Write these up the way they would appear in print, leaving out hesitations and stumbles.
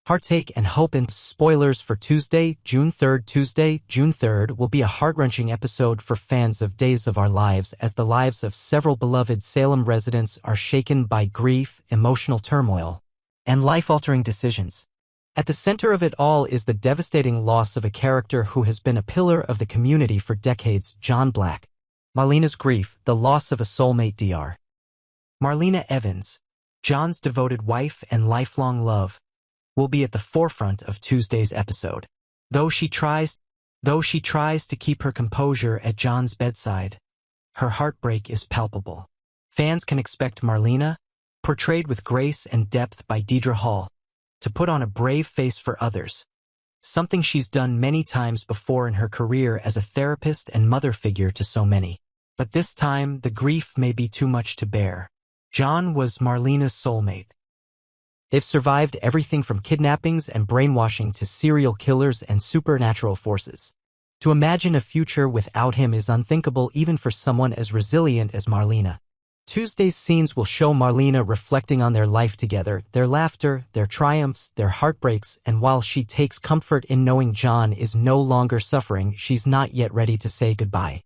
Heartache and hope in spoilers for Tuesday, June 3rd. Tuesday, June 3rd will be a heart-wrenching episode for fans of Days of Our Lives as the lives of several beloved Salem residents are shaken by grief, emotional turmoil, and life-altering decisions. At the center of it all is the devastating loss of a character who has been a pillar of the community for decades, John Black. Marlena's grief, the loss of a soulmate. Dr. Marlena Evans, John's devoted wife and lifelong love, will be at the forefront of Tuesday's episode. Though she tries to keep her composure at John's bedside, her heartbreak is palpable. Fans can expect Marlena, portrayed with grace and depth by Deidre Hall, to put on a brave face for others, something she's done many times before in her career as a therapist and mother figure to so many. But this time, the grief may be too much to bear. John was Marlena's soulmate. They've survived everything from kidnappings and brainwashing to serial killers and supernatural forces. To imagine a future without him is unthinkable even for someone as resilient as Marlena. Tuesday's scenes will show Marlena reflecting on their life together, their laughter, their triumphs, their heartbreaks, and while she takes comfort in knowing John is no longer suffering, she's not yet ready to say goodbye.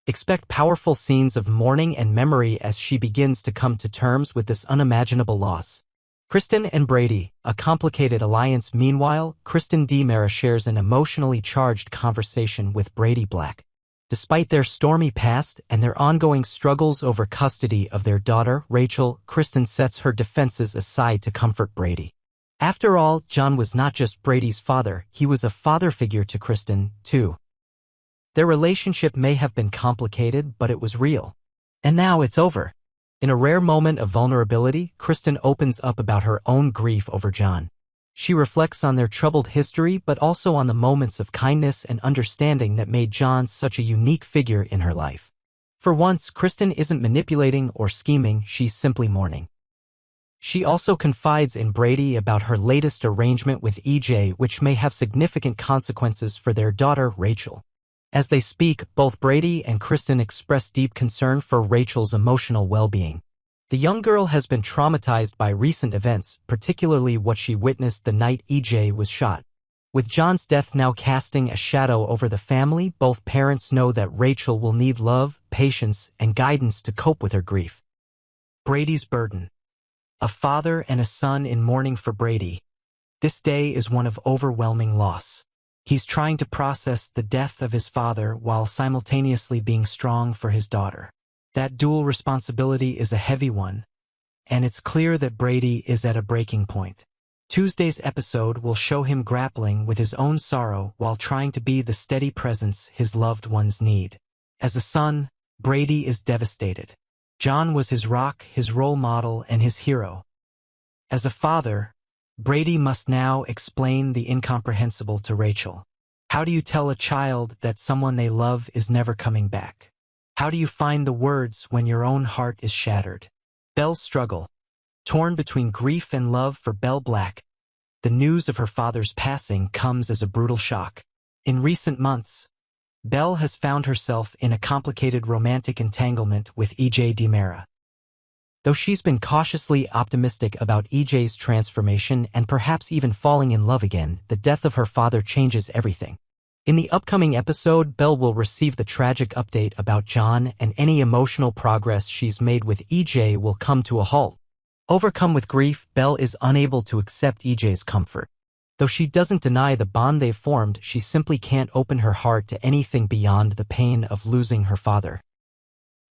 Expect powerful scenes of mourning and memory as she begins to come to terms with this unimaginable loss. Kristen and Brady, a complicated alliance. Meanwhile, Kristen DiMera shares an emotionally charged conversation with Brady Black. Despite their stormy past and their ongoing struggles over custody of their daughter, Rachel, Kristen sets her defenses aside to comfort Brady. After all, John was not just Brady's father, he was a father figure to Kristen, too. Their relationship may have been complicated, but it was real. And now it's over. In a rare moment of vulnerability, Kristen opens up about her own grief over John. She reflects on their troubled history but also on the moments of kindness and understanding that made John such a unique figure in her life. For once, Kristen isn't manipulating or scheming, she's simply mourning. She also confides in Brady about her latest arrangement with EJ, which may have significant consequences for their daughter, Rachel. As they speak, both Brady and Kristen express deep concern for Rachel's emotional well-being. The young girl has been traumatized by recent events, particularly what she witnessed the night EJ was shot. With John's death now casting a shadow over the family, both parents know that Rachel will need love, patience, and guidance to cope with her grief. Bradys Burden. A father and a son in mourning for Brady. This day is one of overwhelming loss. He's trying to process the death of his father while simultaneously being strong for his daughter. That dual responsibility is a heavy one, and it's clear that Brady is at a breaking point. Tuesday's episode will show him grappling with his own sorrow while trying to be the steady presence his loved ones need. As a son, Brady is devastated. John was his rock, his role model, and his hero. As a father, Brady must now explain the incomprehensible to Rachel. How do you tell a child that someone they love is never coming back? How do you find the words when your own heart is shattered? Belle's struggle. Torn between grief and love for Belle Black, the news of her father's passing comes as a brutal shock. In recent months, Belle has found herself in a complicated romantic entanglement with EJ DiMera. Though she's been cautiously optimistic about EJ's transformation and perhaps even falling in love again, the death of her father changes everything. In the upcoming episode, Belle will receive the tragic update about John, and any emotional progress she's made with EJ will come to a halt. Overcome with grief, Belle is unable to accept EJ's comfort. Though she doesn't deny the bond they've formed, she simply can't open her heart to anything beyond the pain of losing her father.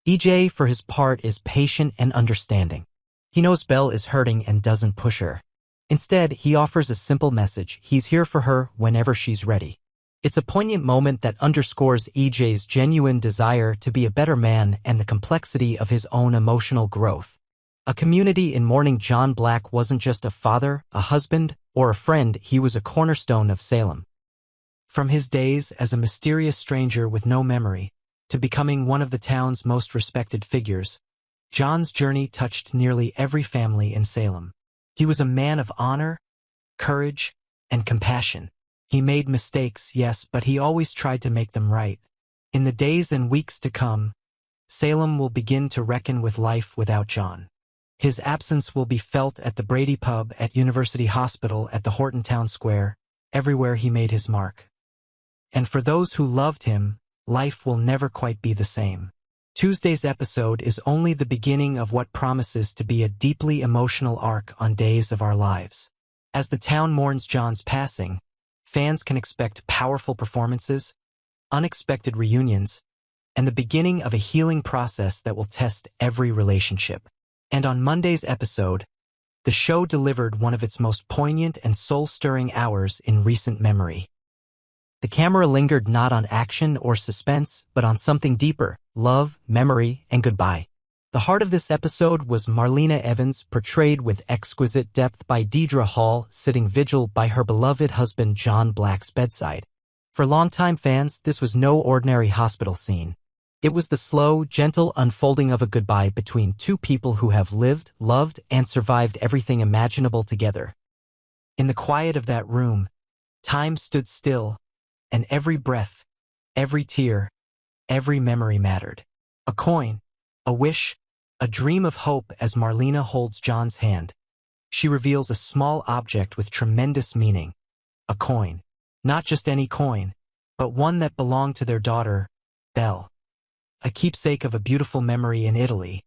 EJ, for his part, is patient and understanding. He knows Belle is hurting and doesn't push her. Instead, he offers a simple message: he's here for her whenever she's ready. It's a poignant moment that underscores EJ's genuine desire to be a better man and the complexity of his own emotional growth. A community in mourning. John Black wasn't just a father, a husband, or a friend, he was a cornerstone of Salem. From his days as a mysterious stranger with no memory, to becoming one of the town's most respected figures, John's journey touched nearly every family in Salem. He was a man of honor, courage, and compassion. He made mistakes, yes, but he always tried to make them right. In the days and weeks to come, Salem will begin to reckon with life without John. His absence will be felt at the Brady pub, at University Hospital, at the Horton Town Square, everywhere he made his mark. And for those who loved him, life will never quite be the same. Tuesday's episode is only the beginning of what promises to be a deeply emotional arc on Days of Our Lives. As the town mourns John's passing, fans can expect powerful performances, unexpected reunions, and the beginning of a healing process that will test every relationship. And on Monday's episode, the show delivered one of its most poignant and soul-stirring hours in recent memory. The camera lingered not on action or suspense, but on something deeper: love, memory, and goodbye. The heart of this episode was Marlena Evans, portrayed with exquisite depth by Deidre Hall, sitting vigil by her beloved husband John Black's bedside. For longtime fans, this was no ordinary hospital scene. It was the slow, gentle unfolding of a goodbye between two people who have lived, loved, and survived everything imaginable together. In the quiet of that room, time stood still, and every breath, every tear, every memory mattered. A coin, a wish, a dream of hope. As Marlena holds John's hand, she reveals a small object with tremendous meaning. A coin. Not just any coin, but one that belonged to their daughter, Belle. A keepsake of a beautiful memory in Italy,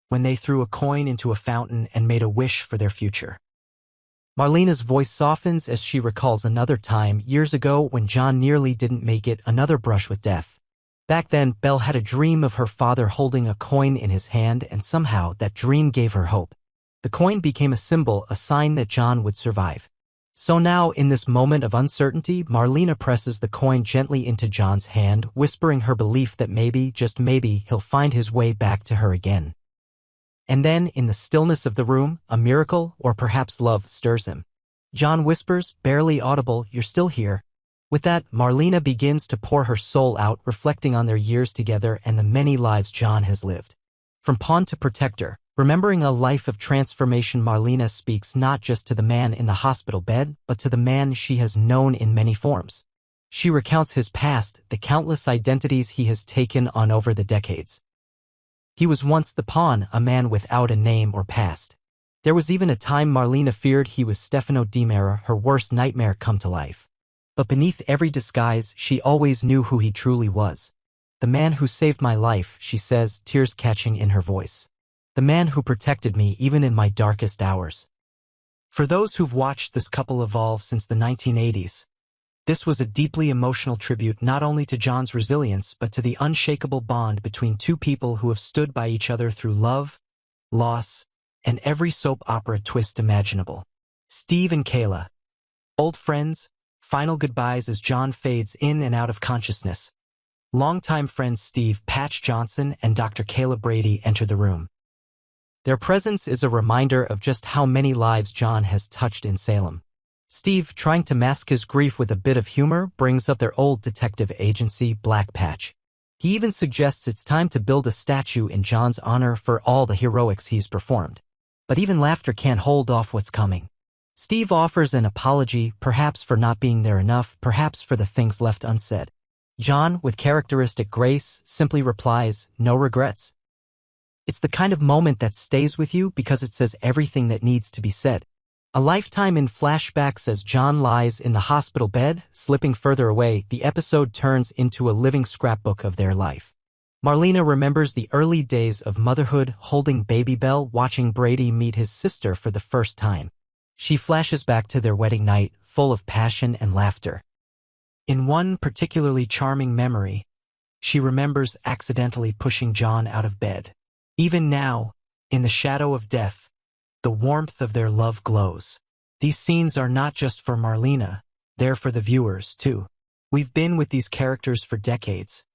when they threw a coin into a fountain and made a wish for their future. Marlena's voice softens as she recalls another time years ago when John nearly didn't make it, another brush with death. Back then, Belle had a dream of her father holding a coin in his hand, and somehow that dream gave her hope. The coin became a symbol, a sign that John would survive. So now, in this moment of uncertainty, Marlena presses the coin gently into John's hand, whispering her belief that maybe, just maybe, he'll find his way back to her again. And then, in the stillness of the room, a miracle, or perhaps love, stirs him. John whispers, barely audible, "You're still here." With that, Marlena begins to pour her soul out, reflecting on their years together and the many lives John has lived. From pawn to protector, remembering a life of transformation, Marlena speaks not just to the man in the hospital bed, but to the man she has known in many forms. She recounts his past, the countless identities he has taken on over the decades. He was once the pawn, a man without a name or past. There was even a time Marlena feared he was Stefano Di Mera, her worst nightmare come to life. But beneath every disguise, she always knew who he truly was. "The man who saved my life," she says, tears catching in her voice. "The man who protected me even in my darkest hours." For those who've watched this couple evolve since the 1980s, this was a deeply emotional tribute not only to John's resilience but to the unshakable bond between two people who have stood by each other through love, loss, and every soap opera twist imaginable. Steve and Kayla. Old friends, final goodbyes as John fades in and out of consciousness. Longtime friends Steve Patch Johnson and Dr. Kayla Brady enter the room. Their presence is a reminder of just how many lives John has touched in Salem. Steve, trying to mask his grief with a bit of humor, brings up their old detective agency, Black Patch. He even suggests it's time to build a statue in John's honor for all the heroics he's performed. But even laughter can't hold off what's coming. Steve offers an apology, perhaps for not being there enough, perhaps for the things left unsaid. John, with characteristic grace, simply replies, "No regrets." It's the kind of moment that stays with you because it says everything that needs to be said. A lifetime in flashbacks as John lies in the hospital bed, slipping further away, the episode turns into a living scrapbook of their life. Marlena remembers the early days of motherhood, holding baby Belle, watching Brady meet his sister for the first time. She flashes back to their wedding night, full of passion and laughter. In one particularly charming memory, she remembers accidentally pushing John out of bed. Even now, in the shadow of death, the warmth of their love glows. These scenes are not just for Marlena, they're for the viewers, too. We've been with these characters for decades,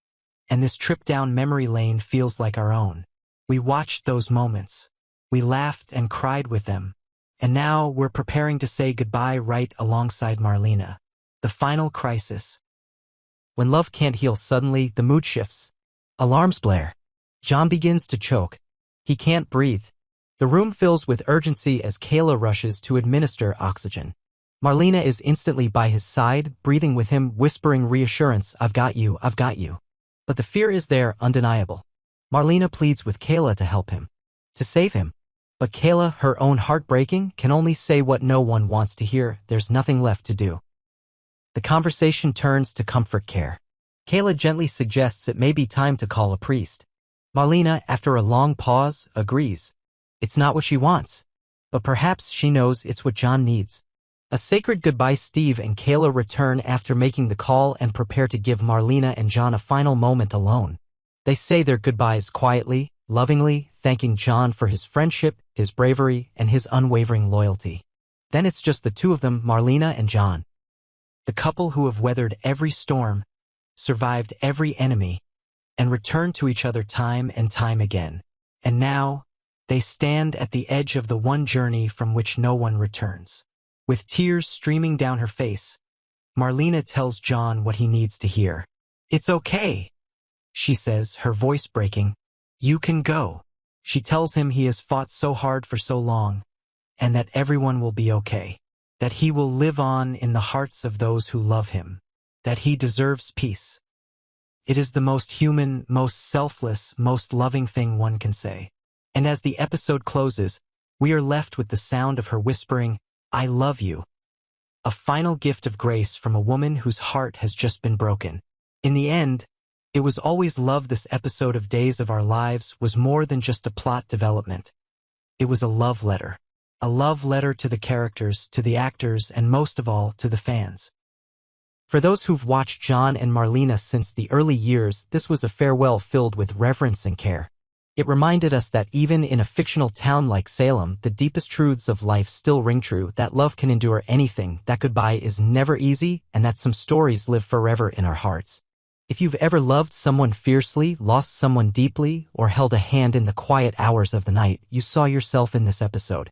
and this trip down memory lane feels like our own. We watched those moments. We laughed and cried with them. And now we're preparing to say goodbye right alongside Marlena. The final crisis. When love can't heal, suddenly the mood shifts. Alarms blare. John begins to choke. He can't breathe. The room fills with urgency as Kayla rushes to administer oxygen. Marlena is instantly by his side, breathing with him, whispering reassurance, "I've got you, I've got you." But the fear is there, undeniable. Marlena pleads with Kayla to help him, to save him. But Kayla, her own heartbreaking, can only say what no one wants to hear. There's nothing left to do. The conversation turns to comfort care. Kayla gently suggests it may be time to call a priest. Marlena, after a long pause, agrees. It's not what she wants, but perhaps she knows it's what John needs. A sacred goodbye. Steve and Kayla return after making the call and prepare to give Marlena and John a final moment alone. They say their goodbyes quietly, lovingly, thanking John for his friendship, his bravery, and his unwavering loyalty. Then it's just the two of them, Marlena and John. The couple who have weathered every storm, survived every enemy, and returned to each other time and time again. And now, they stand at the edge of the one journey from which no one returns. With tears streaming down her face, Marlena tells John what he needs to hear. "It's okay," she says, her voice breaking. "You can go." She tells him he has fought so hard for so long, and that everyone will be okay. That he will live on in the hearts of those who love him. That he deserves peace. It is the most human, most selfless, most loving thing one can say. And as the episode closes, we are left with the sound of her whispering, "I love you." A final gift of grace from a woman whose heart has just been broken. In the end, it was always love. This episode of Days of Our Lives was more than just a plot development. It was a love letter. A love letter to the characters, to the actors, and most of all, to the fans. For those who've watched John and Marlena since the early years, this was a farewell filled with reverence and care. It reminded us that even in a fictional town like Salem, the deepest truths of life still ring true, that love can endure anything, that goodbye is never easy, and that some stories live forever in our hearts. If you've ever loved someone fiercely, lost someone deeply, or held a hand in the quiet hours of the night, you saw yourself in this episode.